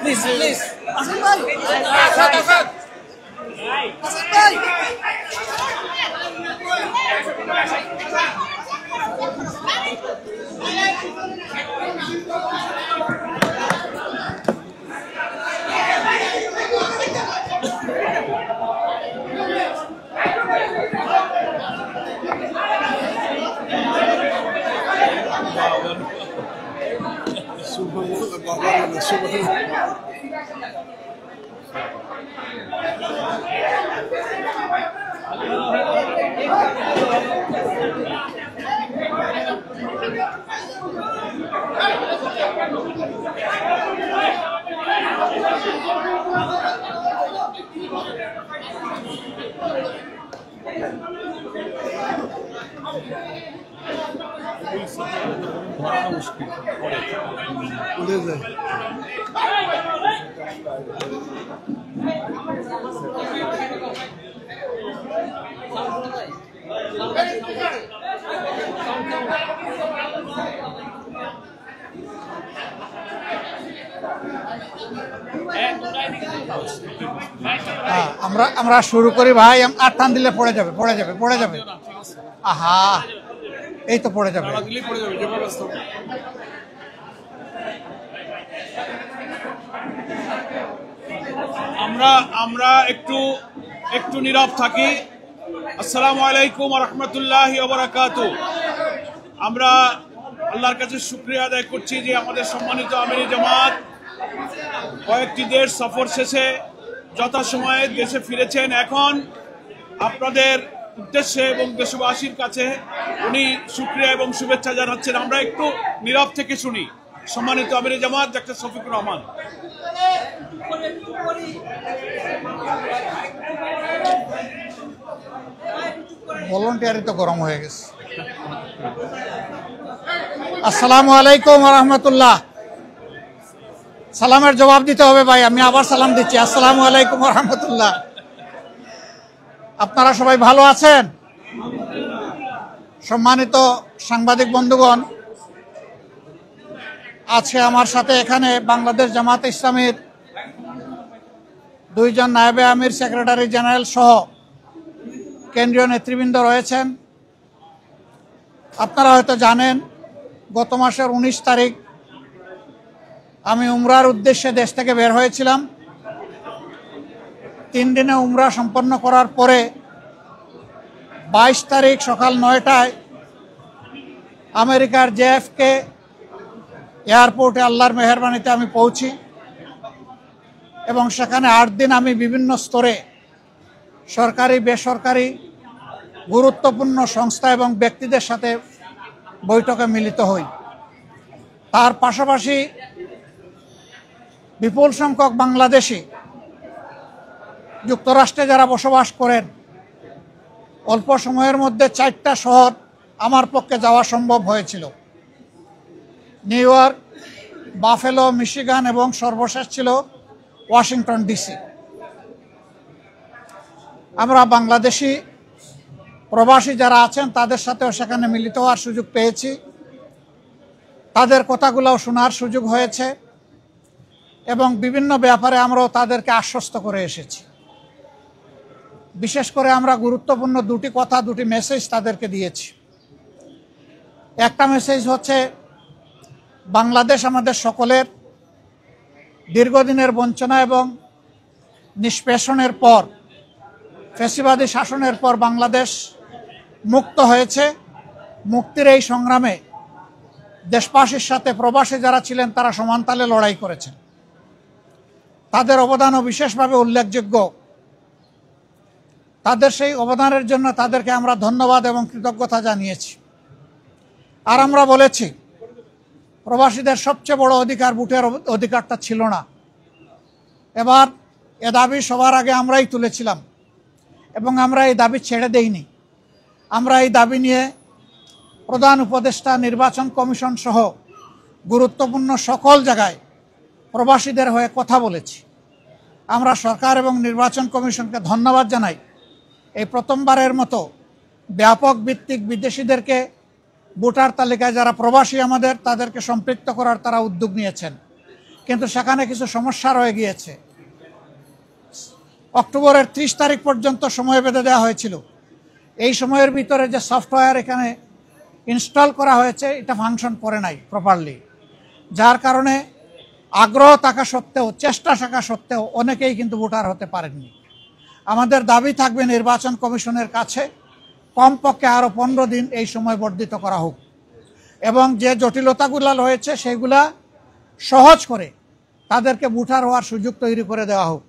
Please, please. Hasan bhai. Hasan. Hasan bhai. আমরা শুরু করি ভাই। আর টান দিলে পড়ে যাবে পড়ে যাবে। আহা, এই তো পড়ে যাবে। আমরা একটু নীরব থাকি। আসসালামু আলাইকুম ওয়া রাহমাতুল্লাহি ওয়া বারাকাতুহু। আমরা আল্লাহর কাছে শুকরিয়া আদায় করছি যে আমাদের সম্মানিত আমিরে জামাত কয়েকটি দেশ সফর শেষে যথাসময়ে দেশে ফিরেছেন। এখন আপনাদের উদ্দেশ্যে এবং দেশবাসীর কাছে উনি শুকরিয়া এবং শুভেচ্ছা জানাচ্ছেন। আমরা একটু নীরব থেকে শুনি। সম্মানিত আমিরে জামাত ডক্টর শফিকুর রহমান। ভলান্টিয়ারই তো গরম হয়ে গেছে। আসসালামু আলাইকুম ওয়া রাহমাতুল্লাহ। সালামের জবাব দিতে হবে ভাই, আমি আবার সালাম দিচ্ছি। আসসালামু আলাইকুম ওয়া রাহমাতুল্লাহ। আপনারা সবাই ভালো আছেন? সম্মানিত সাংবাদিক বন্ধুগণ, আজকে আমার সাথে এখানে বাংলাদেশ জামাত ইসলামীর দুইজন নায়েবে আমির, সেক্রেটারি জেনারেল সহ কেন্দ্রীয় নেতৃবৃন্দ রয়েছেন। আপনারা হয়তো জানেন, গত মাসের 19 তারিখ আমি উমরার উদ্দেশ্যে দেশ থেকে বের হয়েছিলাম। 3 দিনে উমরা সম্পন্ন করার পরে 22 তারিখ সকাল 9টায় আমেরিকার JFK এয়ারপোর্টে আল্লাহর মেহেরবানিতে আমি পৌঁছি এবং সেখানে 8 দিন আমি বিভিন্ন স্তরে সরকারি বেসরকারি গুরুত্বপূর্ণ সংস্থা এবং ব্যক্তিদের সাথে বৈঠকে মিলিত হই। তার পাশাপাশি বিপুল সংখ্যক বাংলাদেশি যুক্তরাষ্ট্রে যারা বসবাস করেন, অল্প সময়ের মধ্যে 4টা শহর আমার পক্ষে যাওয়া সম্ভব হয়েছিল। নিউ ইয়র্ক, বাফেলো, মিশিগান এবং সর্বশেষ ছিল ওয়াশিংটন ডিসি। আমরা বাংলাদেশি প্রবাসী যারা আছেন তাদের সাথেও সেখানে মিলিত হওয়ার সুযোগ পেয়েছি। তাদের কথাগুলোও শোনার সুযোগ হয়েছে এবং বিভিন্ন ব্যাপারে আমরাও তাদেরকে আশ্বস্ত করে এসেছি। বিশেষ করে আমরা গুরুত্বপূর্ণ 2টি কথা, 2টি মেসেজ তাদেরকে দিয়েছি। একটা মেসেজ হচ্ছে, বাংলাদেশ আমাদের সকলের দীর্ঘদিনের বঞ্চনা এবং নিষ্পেষণের পর ফ্যাসিবাদী শাসনের পর বাংলাদেশ মুক্ত হয়েছে। মুক্তির এই সংগ্রামে দেশবাসীর সাথে প্রবাসী যারা ছিলেন তারা সমান তালে লড়াই করেছেন। তাদের অবদানও বিশেষভাবে উল্লেখযোগ্য। তাদের সেই অবদানের জন্য তাদেরকে আমরা ধন্যবাদ এবং কৃতজ্ঞতা জানিয়েছি। আর আমরা বলেছি, প্রবাসীদের সবচেয়ে বড় অধিকার ভোটের অধিকারটা ছিল না। এবার এ দাবি সবার আগে আমরাই তুলেছিলাম এবং আমরা এই দাবি ছেড়ে দেইনি। আমরা এই দাবি নিয়ে প্রধান উপদেষ্টা, নির্বাচন কমিশন সহ গুরুত্বপূর্ণ সকল জায়গায় প্রবাসীদের হয়ে কথা বলেছি। আমরা সরকার এবং নির্বাচন কমিশনকে ধন্যবাদ জানাই। এই প্রথমবারের মতো ব্যাপক ভিত্তিক বিদেশিদেরকে ভোটার তালিকায় যারা প্রবাসী আমাদের তাদেরকে সম্পৃক্ত করার তারা উদ্যোগ নিয়েছেন, কিন্তু সেখানে কিছু সমস্যা রয়ে গিয়েছে। অক্টোবরের 30 তারিখ পর্যন্ত সময় বেঁধে দেওয়া হয়েছিল। এই সময়ের ভিতরে যে সফটওয়্যার এখানে ইনস্টল করা হয়েছে এটা ফাংশন করে নাই প্রপারলি, যার কারণে আগ্রহ থাকা সত্ত্বেও, চেষ্টা থাকা সত্ত্বেও অনেকেই কিন্তু ভোটার হতে পারেননি। আমাদের দাবি থাকবে নির্বাচন কমিশনের কাছে কমপক্ষে আরও 15 দিন এই সময় বর্ধিত করা হোক এবং যে জটিলতাগুলো রয়েছে সেগুলা সহজ করে তাদেরকে ভোটার হওয়ার সুযোগ তৈরি করে দেওয়া হোক।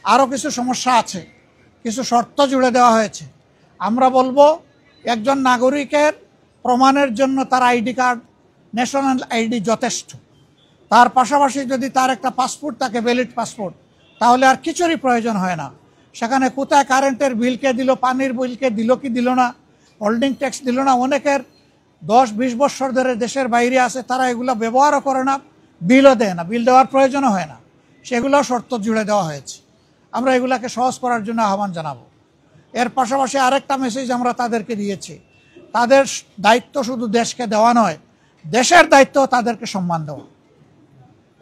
আরও কিছু সমস্যা আছে, কিছু শর্ত জুড়ে দেওয়া হয়েছে। আমরা বলবো, একজন নাগরিকের প্রমাণের জন্য তার আইডি কার্ড, ন্যাশনাল আইডি যথেষ্ট। তার পাশাপাশি যদি তার একটা পাসপোর্ট থাকে, ভ্যালিড পাসপোর্ট, তাহলে আর কিছুরই প্রয়োজন হয় না। সেখানে কোথায় কারেন্টের বিলকে দিল, পানির বিলকে দিল কি দিল না, হোল্ডিং ট্যাক্স দিল না, অনেকের 10-20 বছর ধরে দেশের বাইরে আছে, তারা এগুলো ব্যবহারও করে না, বিলও দেয় না, বিল দেওয়ার প্রয়োজনও হয় না। সেগুলোও শর্ত জুড়ে দেওয়া হয়েছে। আমরা এগুলাকে সহজ করার জন্য আহ্বান জানাবো। এর পাশাপাশি আরেকটা মেসেজ আমরা তাদেরকে দিয়েছি, তাদের দায়িত্ব শুধু দেশকে দেওয়া নয়, দেশের দায়িত্ব তাদেরকে সম্মান দেওয়া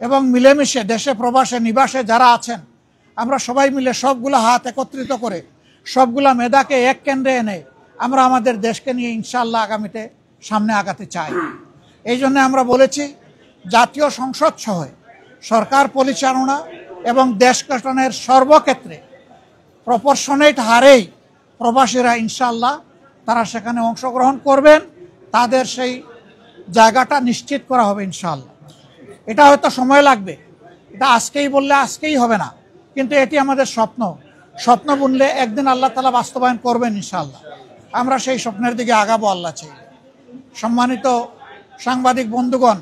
এবং মিলেমিশে দেশে প্রবাসে নিবাসে যারা আছেন আমরা সবাই মিলে সবগুলো হাত একত্রিত করে সবগুলা মেধাকে এক কেন্দ্রে এনে আমরা আমাদের দেশকে নিয়ে ইনশাআল্লাহ আগামীতে সামনে আগাতে চাই। এই জন্য আমরা বলেছি, জাতীয় সংসদ সহ সরকার পরিচালনা এবং দেশ গঠনের সর্বক্ষেত্রে প্রপোর্শনেট হারেই প্রবাসীরা ইনশাআল্লাহ তারা সেখানে অংশগ্রহণ করবেন, তাদের সেই জায়গাটা নিশ্চিত করা হবে ইনশাআল্লাহ। এটা হয়তো সময় লাগবে, এটা আজকেই বললে আজকেই হবে না, কিন্তু এটি আমাদের স্বপ্ন। স্বপ্ন বুনলে একদিন আল্লাহ তাআলা বাস্তবায়ন করবেন ইনশাআল্লাহ। আমরা সেই স্বপ্নের দিকে আগাবো আল্লাহ চাই। সম্মানিত সাংবাদিক বন্ধুগণ,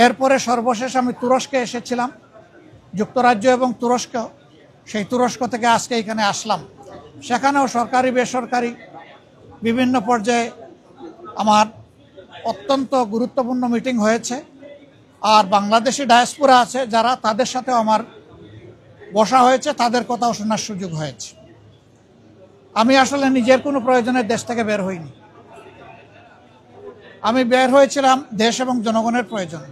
এরপরে সর্বশেষ আমি তুরস্কে এসেছিলাম, যুক্তরাজ্য এবং তুরস্ক। সেই তুরস্ক থেকে আজকে এখানে আসলাম। সেখানেও সরকারি বেসরকারি বিভিন্ন পর্যায়ে আমার অত্যন্ত গুরুত্বপূর্ণ মিটিং হয়েছে। আর বাংলাদেশি ডায়াসপোরা আছে যারা, তাদের সাথেও আমার বসা হয়েছে, তাদের কথাও শোনার সুযোগ হয়েছে। আমি আসলে নিজের কোনো প্রয়োজনে দেশ থেকে বের হইনি। আমি বের হয়েছিলাম দেশ এবং জনগণের প্রয়োজনে।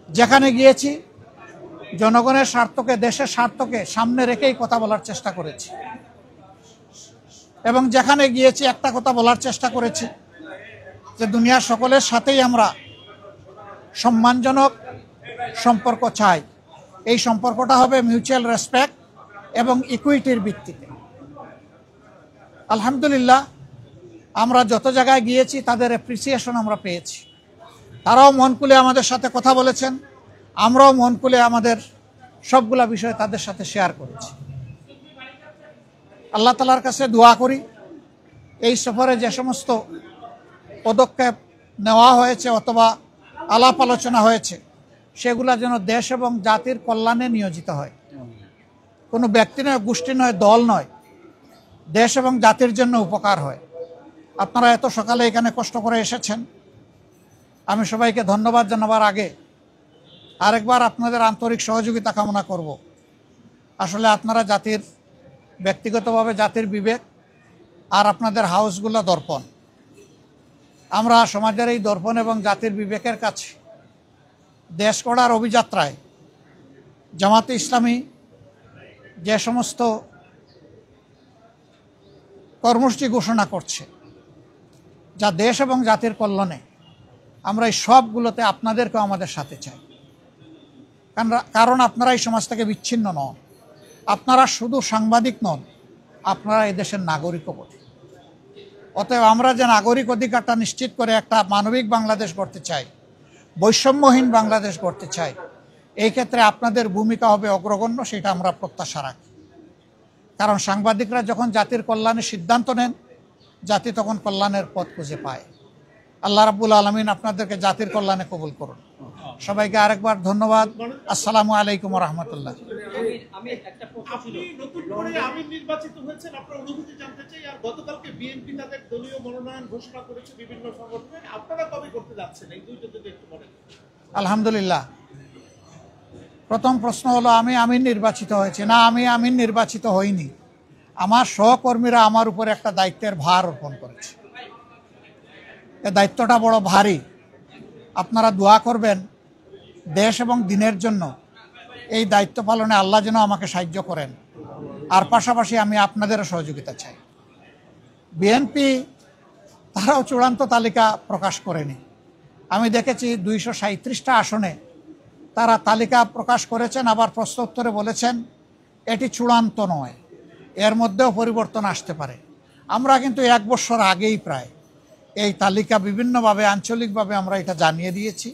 যেখানে গিয়েছি জনগণের স্বার্থকে, দেশের স্বার্থকে সামনে রেখেই কথা বলার চেষ্টা করেছি এবং যেখানে গিয়েছি একটা কথা বলার চেষ্টা করেছি যে দুনিয়ার সকলের সাথেই আমরা সম্মানজনক সম্পর্ক চাই। এই সম্পর্কটা হবে মিউচুয়াল রেসপেক্ট এবং ইকুইটির ভিত্তিতে। আলহামদুলিল্লাহ, আমরা যত জায়গায় গিয়েছি তাদের অ্যাপ্রিসিয়েশন আমরা পেয়েছি। তারাও মন খুলে আমাদের সাথে কথা বলেছেন, আমরাও মন খুলে আমাদের সবগুলা বিষয় তাদের সাথে শেয়ার করেছি। আল্লাহ তাআলার কাছে দোয়া করি, এই সফরে যে সমস্ত পদক্ষেপ নেওয়া হয়েছে অথবা আলাপ আলোচনা হয়েছে সেগুলা যেন দেশ এবং জাতির কল্যাণে নিয়োজিত হয়। কোনো ব্যক্তি নয়, গোষ্ঠী নয়, দল নয়, দেশ এবং জাতির জন্য উপকার হয়। আপনারা এত সকালে এখানে কষ্ট করে এসেছেন, আমি সবাইকে ধন্যবাদ জানাবার আগে আরেকবার আপনাদের আন্তরিক সহযোগিতা কামনা করব। আসলে আপনারা জাতির, ব্যক্তিগতভাবে জাতির বিবেক, আর আপনাদের হাউসগুলো দর্পণ। আমরা সমাজের এই দর্পণ এবং জাতির বিবেকের কাছে দেশ গড়ার অভিযাত্রায় জামাতে ইসলামী যে সমস্ত কর্মসূচি ঘোষণা করছে যা দেশ এবং জাতির কল্যাণে, আমরা এই সবগুলোতে আপনাদেরকেও আমাদের সাথে চাই। কারণ আপনারা এই সমাজ থেকে বিচ্ছিন্ন নন, আপনারা শুধু সাংবাদিক নন, আপনারা এই দেশের নাগরিকও বটে। অতএব আমরা যে নাগরিক অধিকারটা নিশ্চিত করে একটা মানবিক বাংলাদেশ গড়তে চাই, বৈষম্যহীন বাংলাদেশ গড়তে চাই, এই ক্ষেত্রে আপনাদের ভূমিকা হবে অগ্রগণ্য, সেটা আমরা প্রত্যাশা রাখি। কারণ সাংবাদিকরা যখন জাতির কল্যাণের সিদ্ধান্ত নেন, জাতি তখন কল্যাণের পথ খুঁজে পায়। আল্লাহ রাব্বুল আলামিন আপনাদেরকে জাতির কল্যাণে কবুল করুন। সবাইকে আরেকবার ধন্যবাদ। আসসালামু আলাইকুম ওয়া রাহমাতুল্লাহ। আপনি নতুন করে আমির নির্বাচিত হয়েছেন, আপনার অনুভূতি জানতে চাই। আর গতকালকে বিএনপি তাদের দলীয় মনোনয়ন ঘোষণা করেছে বিভিন্ন সংগঠনে, আপনারা কবে করতে যাচ্ছেন এই দুইটা যদি একটু বলেন। আলহামদুলিল্লাহ। প্রথম প্রশ্ন হলো আমি আমির নির্বাচিত হয়েছি না, আমি আমির নির্বাচিত হইনি। আমার সহকর্মীরা আমার উপর একটা দায়িত্বের ভার অর্পণ করেছে। এই দায়িত্বটা বড় ভারী। আপনারা দোয়া করবেন দেশ এবং দিনের জন্য, এই দায়িত্ব পালনে আল্লাহ যেন আমাকে সাহায্য করেন। আর পাশাপাশি আমি আপনাদেরও সহযোগিতা চাই। বিএনপি তারাও চূড়ান্ত তালিকা প্রকাশ করেনি। আমি দেখেছি 237টা আসনে তারা তালিকা প্রকাশ করেছেন, আবার প্রশ্ন উত্তরে বলেছেন এটি চূড়ান্ত নয়, এর মধ্যেও পরিবর্তন আসতে পারে। আমরা কিন্তু 1 বছর আগেই প্রায় এই তালিকা বিভিন্নভাবে আঞ্চলিকভাবে আমরা এটা জানিয়ে দিয়েছি।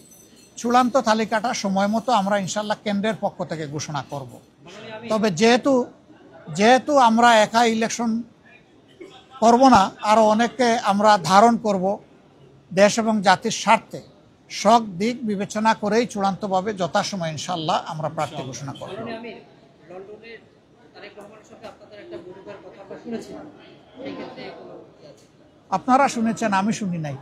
চূড়ান্ত তালিকাটা সময় মতো আমরা ইনশাল্লাহ কেন্দ্রের পক্ষ থেকে ঘোষণা করব। তবে যেহেতু আমরা একা ইলেকশন করব না, আরও অনেককে আমরা ধারণ করব, দেশ এবং জাতির স্বার্থে সব দিক বিবেচনা করেই চূড়ান্তভাবে যথাসময় ইনশাল্লাহ আমরা প্রার্থী ঘোষণা করব। আপনারা শুনেছেন, আমি শুনি নাই।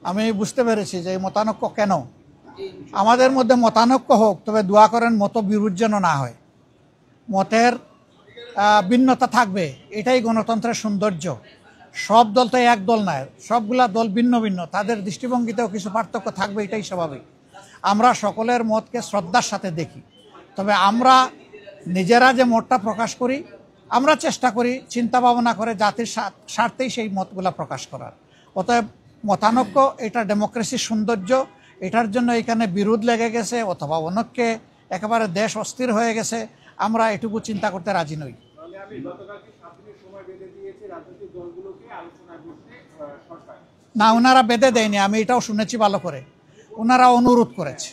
আমি বুঝতে পেরেছি যে এই মতানৈক্য কেন। আমাদের মধ্যে মতানৈক্য হোক, তবে দোয়া করেন মত বিরোধ যেন না হয়। মতের ভিন্নতা থাকবে, এটাই গণতন্ত্রের সৌন্দর্য। সব দল তো এক দল নয়, সবগুলা দল ভিন্ন ভিন্ন, তাদের দৃষ্টিভঙ্গিতেও কিছু পার্থক্য থাকবে, এটাই স্বাভাবিক। আমরা সকলের মতকে শ্রদ্ধার সাথে দেখি। তবে আমরা নিজেরা যে মতটা প্রকাশ করি, আমরা চেষ্টা করি চিন্তা ভাবনা করে জাতির স্বার্থেই সেই মতগুলা প্রকাশ করার। অতএব মতানৈক্য এটা ডেমোক্রেসির সৌন্দর্য। এটার জন্য এখানে বিরোধ লেগে গেছে অথবা অনেককে একেবারে দেশ অস্থির হয়ে গেছে, আমরা এটুকু চিন্তা করতে রাজি নই। না, ওনারা বেঁধে দেয়নি, আমি এটাও শুনেছি ভালো করে। ওনারা অনুরোধ করেছে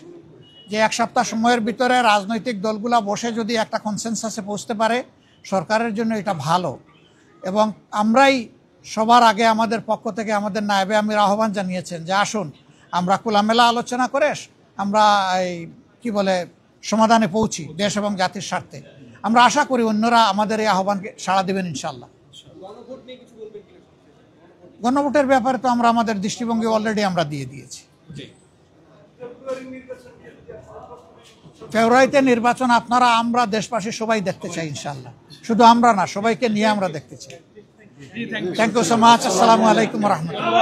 যে 1 সপ্তাহ সময়ের ভিতরে রাজনৈতিক দলগুলা বসে যদি একটা কনসেনসাসে পৌঁছতে পারে, সরকারের জন্য এটা ভালো। এবং আমরাই সবার আগে আমাদের পক্ষ থেকে আমাদের নায়েবে আমির আহ্বান জানিয়েছেন যে আসুন আমরা খোলামেলা আলোচনা করে আমরা সমাধানে পৌঁছি দেশ এবং জাতির স্বার্থে। আমরা আশা করি অন্যরা আমাদের এই আহ্বানকে সাড়া দেবেন ইনশাল্লাহ। গণভোটের ব্যাপারে তো আমরা আমাদের দৃষ্টিভঙ্গি অলরেডি আমরা দিয়ে দিয়েছি। ফেব্রুয়ারিতে নির্বাচন আমরা দেশবাসী সবাই দেখতে চাই ইনশাল্লাহ। শুধু আমরা না, সবাইকে নিয়ে আমরা দেখতে চাই। Thank you so much. আসসালামু আলাইকুম ওয়া রাহমাতুল্লাহ।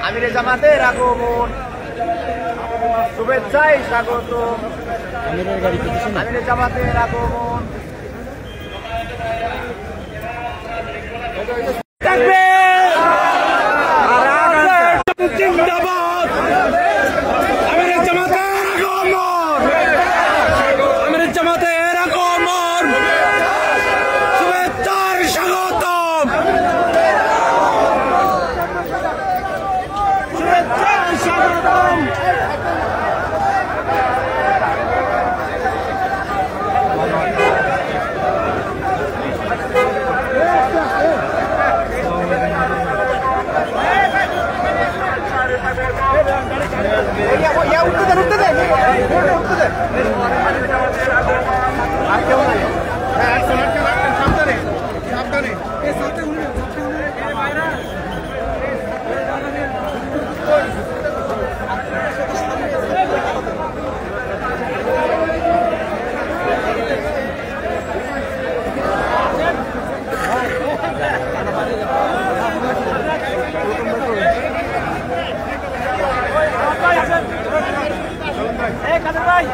আমিরে জামাতের আগমন, শুভেচ্ছায় স্বাগত। আমিরে জামাতের আগমন। জিন্দাবাদ আমিরে জামাতের আগমন, আমিরে জামাতের আগমন, শুভেচ্ছার স্বাগতম, শুভেচ্ছার স্বাগতম। ভাই